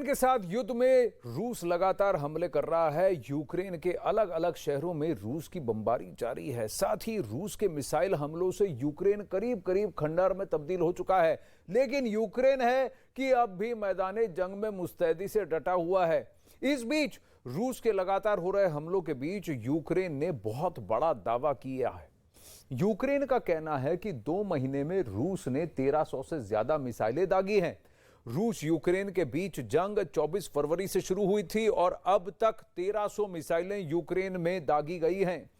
के साथ युद्ध में रूस लगातार हमले कर रहा है। यूक्रेन के अलग अलग शहरों में रूस की बमबारी जारी है। साथ ही रूस के मिसाइल हमलों से यूक्रेन करीब करीब खंडहर में तब्दील हो चुका है। लेकिन यूक्रेन है कि अब भी मैदाने जंग में मुस्तैदी से डटा हुआ है। इस बीच रूस के लगातार हो रहे हमलों के बीच यूक्रेन ने बहुत बड़ा दावा किया है। यूक्रेन का कहना है कि 2 महीने में रूस ने 1300 से ज्यादा मिसाइलें दागी हैं। रूस यूक्रेन के बीच जंग 24 फरवरी से शुरू हुई थी और अब तक 1300 मिसाइलें यूक्रेन में दागी गई हैं।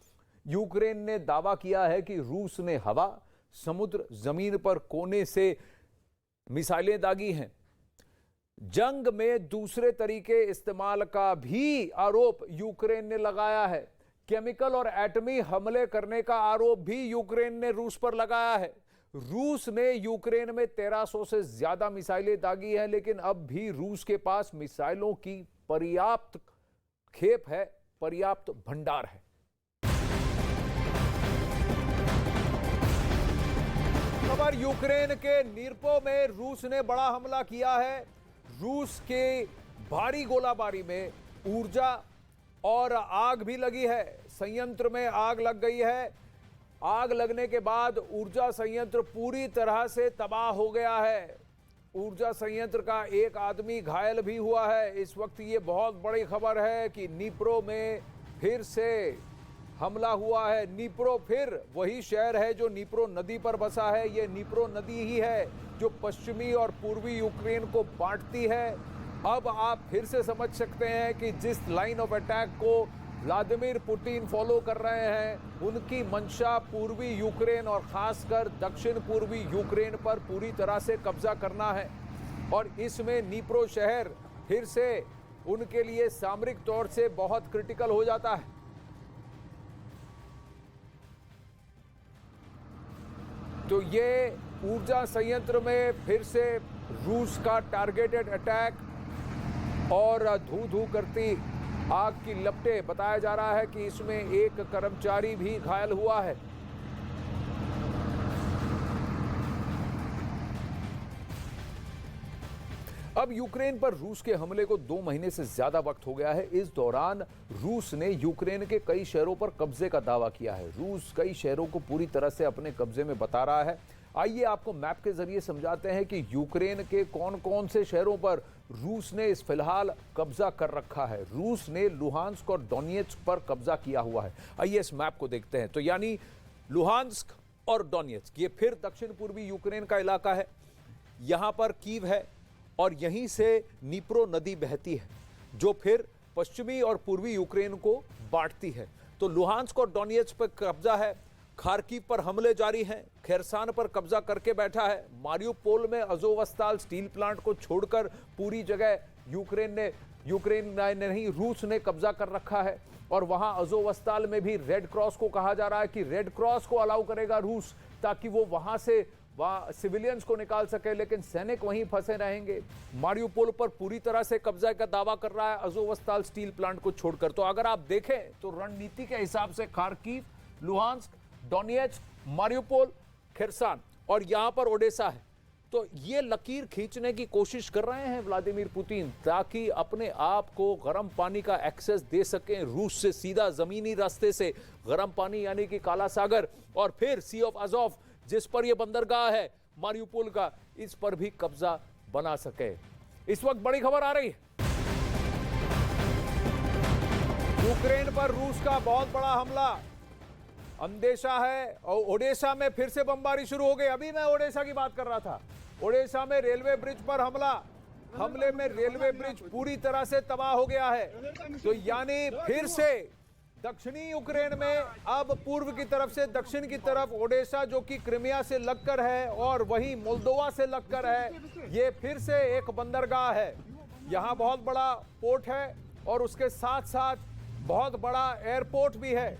यूक्रेन ने दावा किया है कि रूस ने हवा, समुद्र, जमीन पर कोने से मिसाइलें दागी हैं। जंग में दूसरे तरीके इस्तेमाल का भी आरोप यूक्रेन ने लगाया है। केमिकल और एटमी हमले करने का आरोप भी यूक्रेन ने रूस पर लगाया है। रूस ने यूक्रेन में 1300 से ज्यादा मिसाइलें दागी हैं, लेकिन अब भी रूस के पास मिसाइलों की पर्याप्त खेप है, पर्याप्त भंडार है। खबर यूक्रेन के नीरपो में रूस ने बड़ा हमला किया है। रूस के भारी गोलाबारी में ऊर्जा और आग भी लगी है। संयंत्र में आग लग गई है। आग लगने के बाद ऊर्जा संयंत्र पूरी तरह से तबाह हो गया है। ऊर्जा संयंत्र का एक आदमी घायल भी हुआ है। इस वक्त ये बहुत बड़ी खबर है कि नीप्रो में फिर से हमला हुआ है। नीप्रो फिर वही शहर है जो नीप्रो नदी पर बसा है। ये नीप्रो नदी ही है जो पश्चिमी और पूर्वी यूक्रेन को बांटती है। अब आप फिर से समझ सकते हैं कि जिस लाइन ऑफ अटैक को व्लादिमीर पुतिन फॉलो कर रहे हैं, उनकी मंशा पूर्वी यूक्रेन और खासकर दक्षिण पूर्वी यूक्रेन पर पूरी तरह से कब्जा करना है। और इसमें नीप्रो शहर फिर से उनके लिए सामरिक तौर से बहुत क्रिटिकल हो जाता है। तो ये ऊर्जा संयंत्र में फिर से रूस का टारगेटेड अटैक और धू धू करती आग की लपटें। बताया जा रहा है कि इसमें एक कर्मचारी भी घायल हुआ है। अब यूक्रेन पर रूस के हमले को 2 महीने से ज्यादा वक्त हो गया है। इस दौरान रूस ने यूक्रेन के कई शहरों पर कब्जे का दावा किया है। रूस कई शहरों को पूरी तरह से अपने कब्जे में बता रहा है। आइए आपको मैप के जरिए समझाते हैं कि यूक्रेन के कौन कौन से शहरों पर रूस ने इस फिलहाल कब्जा कर रखा है। रूस ने लुहांस्क और डोनेत्स्क पर कब्जा किया हुआ है। आइए इस मैप को देखते हैं। तो यानी लुहांस्क और डोनेत्स्क ये फिर दक्षिण पूर्वी यूक्रेन का इलाका है। यहां पर कीव है और यहीं से नीप्रो नदी बहती है जो फिर पश्चिमी और पूर्वी यूक्रेन को बांटती है। तो लुहांस्क और डोनेत्स्क पर कब्जा है। खार्किव पर हमले जारी हैं। खेरसान पर कब्जा करके बैठा है। मारियोपोल में अज़ोवस्ताल स्टील प्लांट को छोड़कर पूरी जगह यूक्रेन नहीं रूस ने कब्जा कर रखा है। और वहां अज़ोवस्ताल में भी रेड क्रॉस को कहा जा रहा है कि रेड क्रॉस को अलाउ करेगा रूस, ताकि वो वहां से सिविलियंस को निकाल सके, लेकिन सैनिक वहीं फंसे रहेंगे। मारियोपोल पर पूरी तरह से कब्जा का दावा कर रहा है अज़ोवस्ताल स्टील प्लांट को छोड़कर। तो अगर आप देखें तो रणनीति के हिसाब से खार्किव, लुहांस्क, डोनेत्स्क, मारियोपोल, खेरसान और यहां पर ओडेसा है। तो ये लकीर खींचने की कोशिश कर रहे हैं व्लादिमीर पुतिन, ताकि अपने आप को गर्म पानी का एक्सेस दे सकें रूस से सीधा जमीनी रास्ते से। गर्म पानी यानी कि काला सागर और फिर सी ऑफ अज़ोव जिस पर यह बंदरगाह है मारियोपोल का, इस पर भी कब्जा बना सके। इस वक्त बड़ी खबर आ रही है। यूक्रेन पर रूस का बहुत बड़ा हमला। अंदेशा है और ओडेसा में फिर से बमबारी शुरू हो गई। अभी मैं ओडेसा की बात कर रहा था। ओडेसा में रेलवे ब्रिज पर हमले में रेलवे ब्रिज पूरी तरह से तबाह हो गया है। तो यानी फिर से दक्षिणी यूक्रेन में अब पूर्व की तरफ से दक्षिण की तरफ ओडेसा, जो कि क्रिमिया से लगकर है और वहीं मोल्दोवा से लगकर है, ये फिर से एक बंदरगाह है। यहां बहुत बड़ा पोर्ट है और उसके साथ साथ बहुत बड़ा एयरपोर्ट भी है।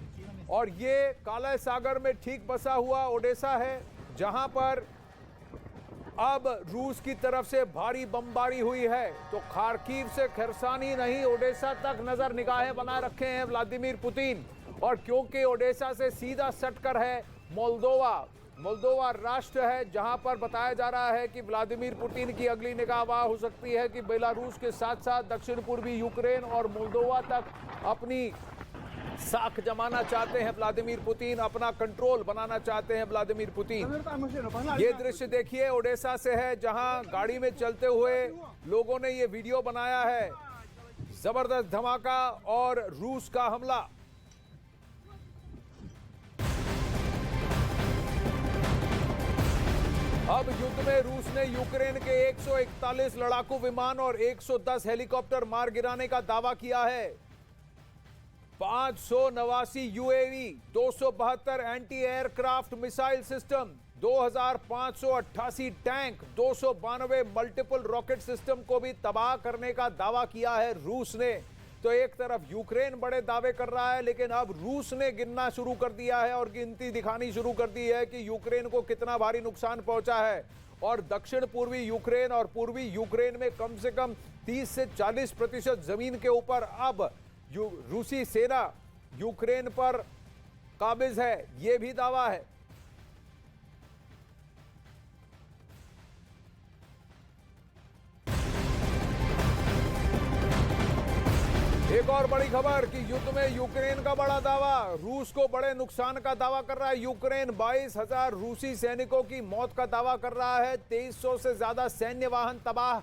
और ये काला सागर में ठीक बसा हुआ ओडेसा है, जहां पर अब रूस की तरफ से भारी बमबारी हुई है। तो खार्किव से खेरसान ही नहीं, ओडेसा तक नजर निगाहें बनाए रखे हैं व्लादिमीर पुतिन। और क्योंकि ओडेसा से सीधा सटकर है मोल्दोवा, मोल्दोवा राष्ट्र है जहां पर बताया जा रहा है कि व्लादिमीर पुतिन की अगली निगाहबान हो सकती है कि बेलारूस के साथ साथ दक्षिण पूर्वी यूक्रेन और मोल्दोवा तक अपनी साख जमाना चाहते हैं व्लादिमीर पुतिन, अपना कंट्रोल बनाना चाहते हैं व्लादिमीर पुतिन। ये दृश्य देखिए ओडेसा से है जहां गाड़ी में चलते हुए लोगों ने ये वीडियो बनाया है। जबरदस्त धमाका और रूस का हमला। अब युद्ध में रूस ने यूक्रेन के 141 लड़ाकू विमान और 110 हेलीकॉप्टर मार गिराने का दावा किया है। 589 UAV, 272 anti aircraft missile system, 2588 tank, 292 multiple rocket system को भी तबाह करने का दावा किया है रूस ने। तो एक तरफ यूक्रेन बड़े दावे कर रहा है, लेकिन अब रूस ने गिनना शुरू कर दिया है और गिनती दिखानी शुरू कर दी है कि यूक्रेन को कितना भारी नुकसान पहुंचा है। और दक्षिण पूर्वी यूक्रेन और पूर्वी यूक्रेन में कम से कम 30 से 40% जमीन के ऊपर अब रूसी सेना यूक्रेन पर काबिज है, यह भी दावा है। एक और बड़ी खबर कि युद्ध में यूक्रेन का बड़ा दावा, रूस को बड़े नुकसान का दावा कर रहा है यूक्रेन। 22,000 रूसी सैनिकों की मौत का दावा कर रहा है, 2300 से ज्यादा सैन्य वाहन तबाह,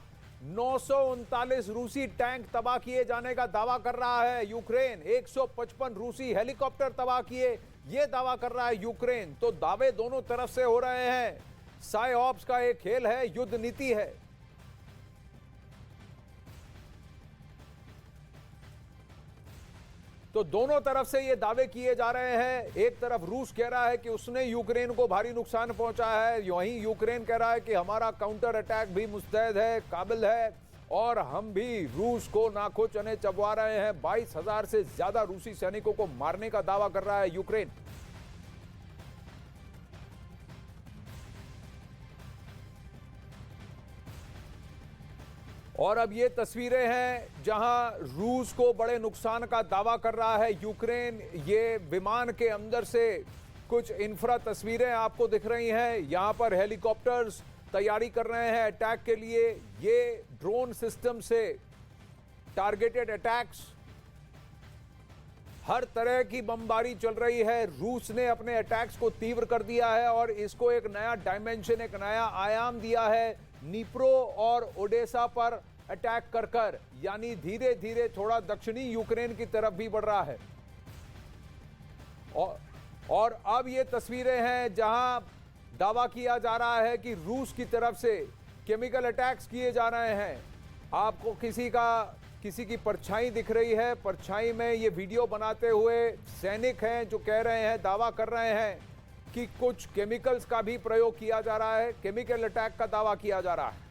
939 रूसी टैंक तबाह किए जाने का दावा कर रहा है यूक्रेन, 155 रूसी हेलीकॉप्टर तबाह किए, यह दावा कर रहा है यूक्रेन। तो दावे दोनों तरफ से हो रहे हैं। साइऑप्स का एक खेल है, युद्ध नीति है। तो दोनों तरफ से ये दावे किए जा रहे हैं। एक तरफ रूस कह रहा है कि उसने यूक्रेन को भारी नुकसान पहुंचा है, वहीं यूक्रेन कह रहा है कि हमारा काउंटर अटैक भी मुस्तैद है, काबिल है और हम भी रूस को नाखो चने चबवा रहे हैं। 22,000 से ज्यादा रूसी सैनिकों को मारने का दावा कर रहा है यूक्रेन। और अब ये तस्वीरें हैं जहां रूस को बड़े नुकसान का दावा कर रहा है यूक्रेन। ये विमान के अंदर से कुछ इंफ्रा तस्वीरें आपको दिख रही हैं। यहां पर हेलीकॉप्टर्स तैयारी कर रहे हैं अटैक के लिए। ये ड्रोन सिस्टम से टारगेटेड अटैक्स, हर तरह की बमबारी चल रही है। रूस ने अपने अटैक्स को तीव्र कर दिया है और इसको एक नया डायमेंशन, एक नया आयाम दिया है नीप्रो और ओडेसा पर अटैक कर कर, यानी धीरे धीरे थोड़ा दक्षिणी यूक्रेन की तरफ भी बढ़ रहा है। और अब ये तस्वीरें हैं जहां दावा किया जा रहा है कि रूस की तरफ से केमिकल अटैक्स किए जा रहे हैं। आपको किसी की परछाई दिख रही है, परछाई में ये वीडियो बनाते हुए सैनिक हैं जो कह रहे हैं, दावा कर रहे हैं कि कुछ केमिकल्स का भी प्रयोग किया जा रहा है, केमिकल अटैक का दावा किया जा रहा है।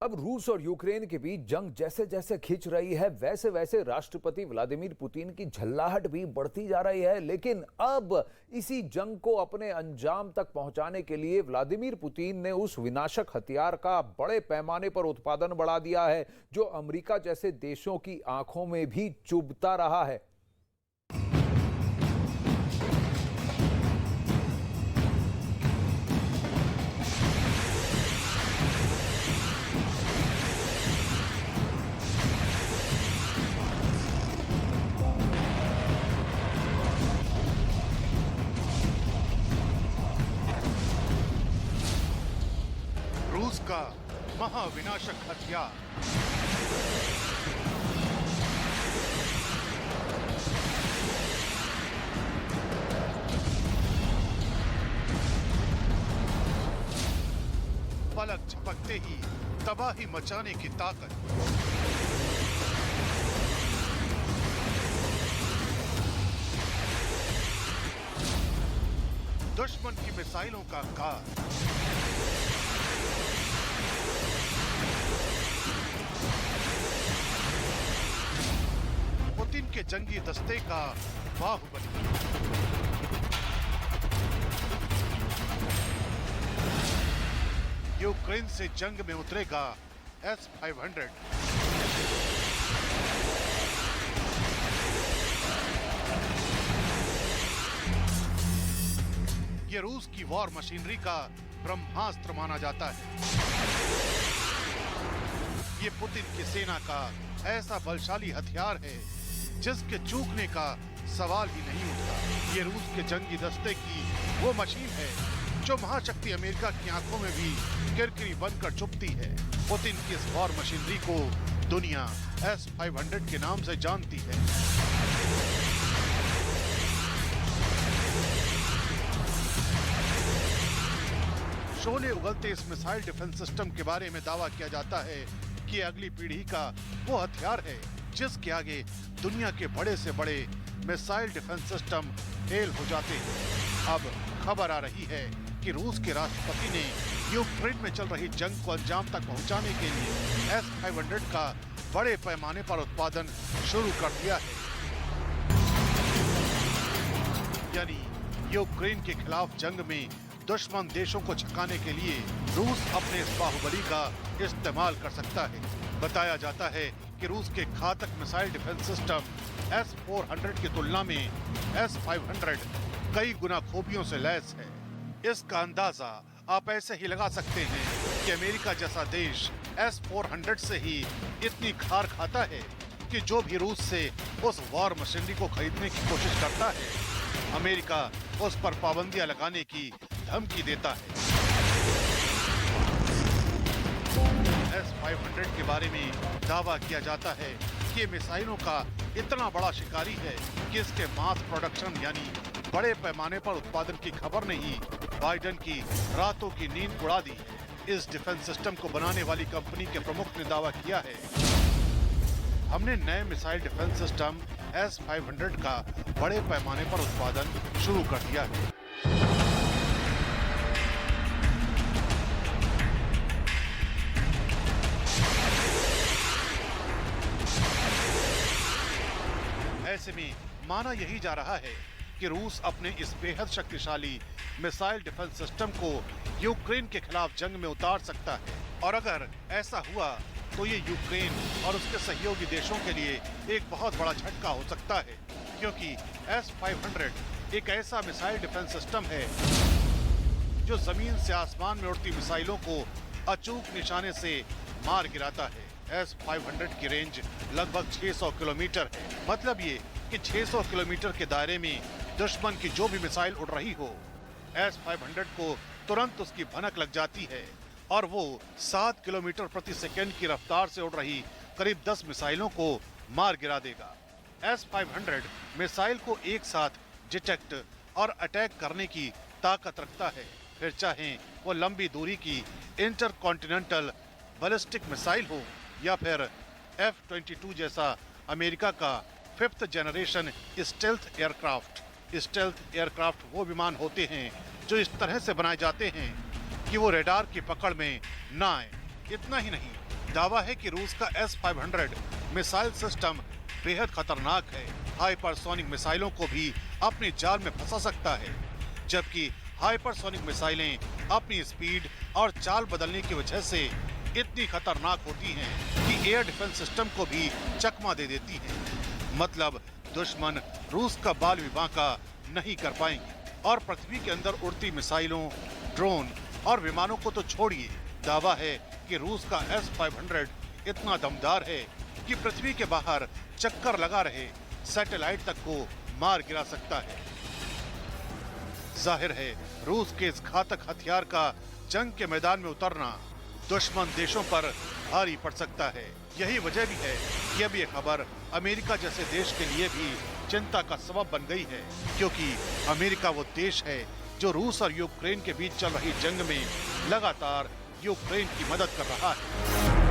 अब रूस और यूक्रेन के बीच जंग जैसे जैसे खिंच रही है, वैसे वैसे राष्ट्रपति व्लादिमीर पुतिन की झल्लाहट भी बढ़ती जा रही है। लेकिन अब इसी जंग को अपने अंजाम तक पहुंचाने के लिए व्लादिमीर पुतिन ने उस विनाशक हथियार का बड़े पैमाने पर उत्पादन बढ़ा दिया है जो अमेरिका जैसे देशों की आंखों में भी चुभता रहा है। रूस का महाविनाशक हथियार। पलक झपकते ही तबाही मचाने की ताकत। दुश्मन की मिसाइलों का कार। पुतिन के जंगी दस्ते का बाहुबली। यूक्रेन से जंग में उतरेगा S-500। ये रूस की वॉर मशीनरी का ब्रह्मास्त्र माना जाता है। ये पुतिन की सेना का ऐसा बलशाली हथियार है जिसके चूकने का सवाल ही नहीं उठता। ये रूस के जंगी दस्ते की वो मशीन है जो महाशक्ति अमेरिका की आंखों में भी किरकिरी बनकर चुभती है। पुतिन की इस वॉर मशीनरी को दुनिया S-500 के नाम से जानती है। शोले उगलते इस मिसाइल डिफेंस सिस्टम के बारे में दावा किया जाता है कि अगली पीढ़ी का वो हथियार है जिसके आगे दुनिया के बड़े से बड़े मिसाइल डिफेंस सिस्टम फेल हो जाते हैं। अब खबर आ रही है कि रूस के राष्ट्रपति ने यूक्रेन में चल रही जंग को अंजाम तक पहुंचाने के लिए S-500 का बड़े पैमाने पर उत्पादन शुरू कर दिया है। यानी यूक्रेन के खिलाफ जंग में दुश्मन देशों को झुकाने के लिए रूस अपने इस बाहुबली का इस्तेमाल कर सकता है। बताया जाता है कि रूस के घातक मिसाइल डिफेंस सिस्टम S-400 की तुलना में S-500 कई गुना खूबियों से लैस है। इसका अंदाजा आप ऐसे ही लगा सकते हैं कि अमेरिका जैसा देश S-400 से ही इतनी खार खाता है कि जो भी रूस से उस वॉर मशीनरी को खरीदने की कोशिश करता है, अमेरिका उस पर पाबंदियां लगाने की धमकी देता है। S-500 के बारे में दावा किया जाता है कि ये मिसाइलों का इतना बड़ा शिकारी है कि इसके मास प्रोडक्शन यानी बड़े पैमाने पर उत्पादन की खबर ने ही बाइडेन की रातों की नींद उड़ा दी। इस डिफेंस सिस्टम को बनाने वाली कंपनी के प्रमुख ने दावा किया है, हमने नए मिसाइल डिफेंस सिस्टम S-500 का बड़े पैमाने पर उत्पादन शुरू कर दिया है। ऐसे में माना यही जा रहा है कि रूस अपने इस बेहद शक्तिशाली मिसाइल डिफेंस सिस्टम को यूक्रेन के खिलाफ जंग में उतार सकता है। और अगर ऐसा हुआ तो ये यूक्रेन और उसके सहयोगी देशों के लिए एक बहुत बड़ा झटका हो सकता है, क्योंकि S-500 एक ऐसा मिसाइल डिफेंस सिस्टम है जो जमीन से आसमान में उड़ती मिसाइलों को अचूक निशाने से मार गिराता है। S-500 की रेंज लगभग 600 किलोमीटर है। मतलब ये कि 600 किलोमीटर के दायरे में दुश्मन की जो भी मिसाइल उड़ रही हो, S-500 को तुरंत उसकी भनक लग जाती है और वो 7 किलोमीटर प्रति सेकंड की रफ्तार से उड़ रही करीब 10 मिसाइलों को मार गिरा देगा। S-500 मिसाइल को एक साथ डिटेक्ट और अटैक करने की ताकत रखता है, फिर चाहे वो लंबी दूरी की इंटरकॉन्टिनेंटल बैलिस्टिक मिसाइल हो या फिर F-22 जैसा अमेरिका का 5th generation stealth aircraft. Stealth aircraft वो विमान होते हैं जो इस तरह से बनाए जाते हैं कि वो रेडार की पकड़ में ना आए। इतना ही नहीं, दावा है कि रूस का S-500 मिसाइल सिस्टम बेहद खतरनाक है, हाइपरसोनिक मिसाइलों को भी अपने जाल में फंसा सकता है, जबकि हाइपरसोनिक मिसाइलें अपनी स्पीड और चाल बदलने की वजह से इतनी खतरनाक होती हैं कि एयर डिफेंस सिस्टम को भी चकमा दे देती हैं। मतलब दुश्मन रूस का बाल विबाका नहीं कर पाएंगे। और पृथ्वी के अंदर उड़ती मिसाइलों, ड्रोन और विमानों को तो छोड़िए, दावा है कि रूस का S-500 इतना दमदार है कि पृथ्वी के बाहर चक्कर लगा रहे सैटेलाइट तक को मार गिरा सकता है। जाहिर है रूस के इस घातक हथियार का जंग के मैदान में उतरना दुश्मन देशों पर भारी पड़ सकता है। यही वजह भी है कि अब ये खबर अमेरिका जैसे देश के लिए भी चिंता का सबब बन गई है, क्योंकि अमेरिका वो देश है जो रूस और यूक्रेन के बीच चल रही जंग में लगातार यूक्रेन की मदद कर रहा है।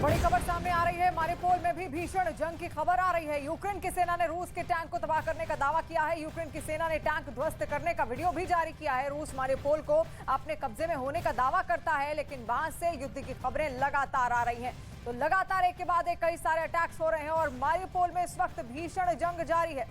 बड़ी खबर सामने आ रही है। मारिपोल में भी भीषण जंग की खबर आ रही है। यूक्रेन की सेना ने रूस के टैंक को तबाह करने का दावा किया है। यूक्रेन की सेना ने टैंक ध्वस्त करने का वीडियो भी जारी किया है। रूस मारिपोल को अपने कब्जे में होने का दावा करता है, लेकिन वहां से युद्ध की खबरें लगातार आ रही हैं। तो लगातार एक के बाद एक कई सारे अटैक्स हो रहे हैं और मारियोपोल में इस वक्त भीषण जंग जारी है।